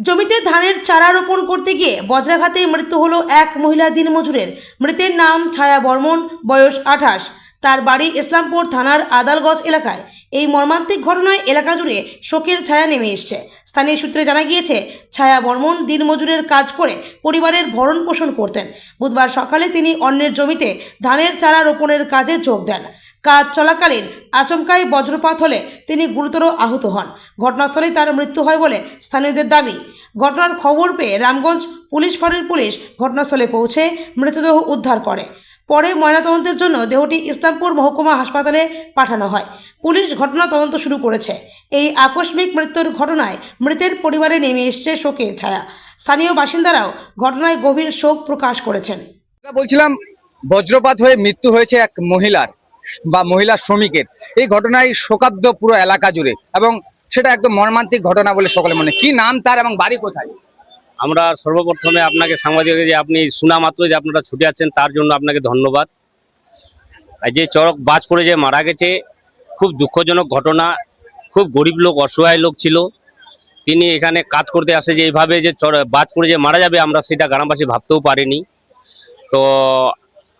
জমিতে ধানের চারা রোপণ করতে গিয়ে বজ্রাঘাতে মৃত্যু হলো এক মহিলা দিনমজুরের। মৃতের নাম ছায়া বর্মন, বয়স 28। তার বাড়ি ইসলামপুর থানার আদালগঞ্জ এলাকায়। এই মর্মান্তিক ঘটনায় এলাকা জুড়ে শোকের ছায়া নেমে এসছে। স্থানীয় সূত্রে জানা গিয়েছে, ছায়া বর্মন দিনমজুরের কাজ করে পরিবারের ভরণ পোষণ করতেন। বুধবার সকালে তিনি অন্যের জমিতে ধানের চারা রোপণের কাজে যোগ দেন। কাজ চলাকালীন আচমকাই বজ্রপাত হলে তিনি গুরুতর আহত হন। ঘটনাস্থলেই তার মৃত্যু হয় বলে স্থানীয়দের দাবি। ঘটনার খবর পেয়ে রামগঞ্জ পুলিশ ফাঁড়ির পুলিশ ঘটনাস্থলে পৌঁছে মৃতদেহ উদ্ধার করে। পরে ময়নাতদন্তের জন্য দেহটি ইসলামপুর মহকুমা হাসপাতালে পাঠানো হয়। পুলিশ ঘটনা তদন্ত শুরু করেছে। এই আকস্মিক মৃত্যুর ঘটনায় মৃতের পরিবারে নেমে এসেছে শোকের ছায়া। স্থানীয় বাসিন্দারাও ঘটনায় গভীর শোক প্রকাশ করেছেন। বলছিলাম, বজ্রপাত হয়ে মৃত্যু হয়েছে এক মহিলার বা মহিলা শ্রমিকের। এই ঘটনায় শোকাব্দ পুরো এলাকা জুড়ে এবং সেটা একদম মর্মান্তিক ঘটনা বলে সকলে মনে। কি নাম তার এবং বাড়ি কোথায়? আমরা সর্বপ্রথমে আপনাকে সাংবাদিক যে আপনি শোনা মাত্র যে আপনারা ছুটে আছেন তার জন্য আপনাকে ধন্যবাদ। যে চড়ক বাজ পড়ে যে মারা গেছে, খুব দুঃখজনক ঘটনা। খুব গরিব লোক, অসহায় লোক ছিল। তিনি এখানে কাজ করতে আসে যে এইভাবে যে বাজ পড়ে যে মারা যাবে, আমরা সেটা গ্রামবাসী ভাবতেও পারিনি। তো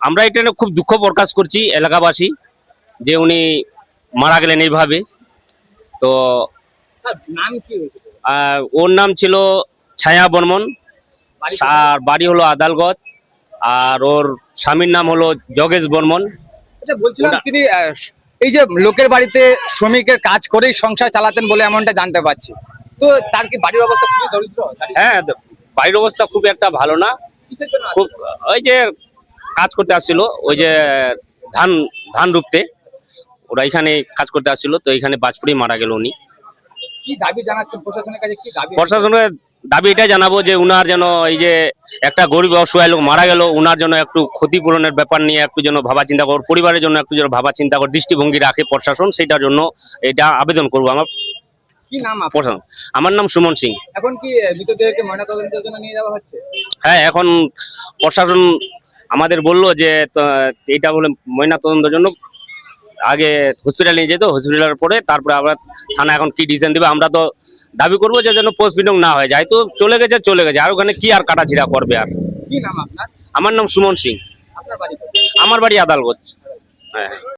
আমরা এটা নিয়ে খুব দুঃখ প্রকাশ করছি এলাকাবাসী, যে উনি মারা গেলেন এইভাবে। তো নাম কি? ওর নাম ছিল ছায়া বর্মন, আর বাড়ি হলো আদালগঞ্জ, আর ওর স্বামীর নাম হলো যোগেশ বর্মন। আচ্ছা, বলছিলাম তিনি এই যে লোকের বাড়িতে শ্রমিকের কাজ করেই সংসার চালাতেন বলে এমনটা জানতে পারছি। তো তার কি বাড়ির অবস্থা খুবই দরিদ্র? হ্যাঁ, বাড়ির অবস্থা খুব একটা ভালো না। খুব ওই যে কাজ করতে আসছিল, ওই যে ধান ধান রুপতে ওরা এখানে কাজ করতে আসছিল, তো এখানে বাজপুরি মারা গেল উনি। কি দাবি জানাচ্ছেন প্রশাসনের কাছে? কি দাবি? প্রশাসনের দাবি এটাই জানাবো যে উনার যেন এই যে একটা গরিব অসহায় লোক মারা গেল, উনার জন্য একটু ক্ষতিপূরণের ব্যাপার নিয়ে একটু যেন ভাবা চিন্তা কর, পরিবারের জন্য একটু যেন ভাবা চিন্তা কর, দৃষ্টিভঙ্গি রাখে প্রশাসন, সেটার জন্য এটা আবেদন করবো আমার। কি নাম আপনার? প্রশাসন, আমার নাম সুমন সিং। এখন কি মৃতদেহকে ময়নাতদন্তের জন্য নিয়ে যাওয়া হচ্ছে? হ্যাঁ, এখন প্রশাসন আমাদের বললো যে এটা বলে ময়নাতদন্তের জন্য আগে হসপিটাল নিয়ে যেত, হসপিটালের পরে তারপরে আবার থানা এখন কি ডিসিশন দেবে। আমরা তো দাবি করবো যে যেন পোস্টমর্টম না হয় যায়। তো চলে গেছে, আর ওখানে কি আর কাটাছিড়া করবে আর। কি নাম আপনার? আমার নাম সুমন সিং। আপনার বাড়ি? আমার বাড়ি আদালগঞ্জ। হ্যাঁ।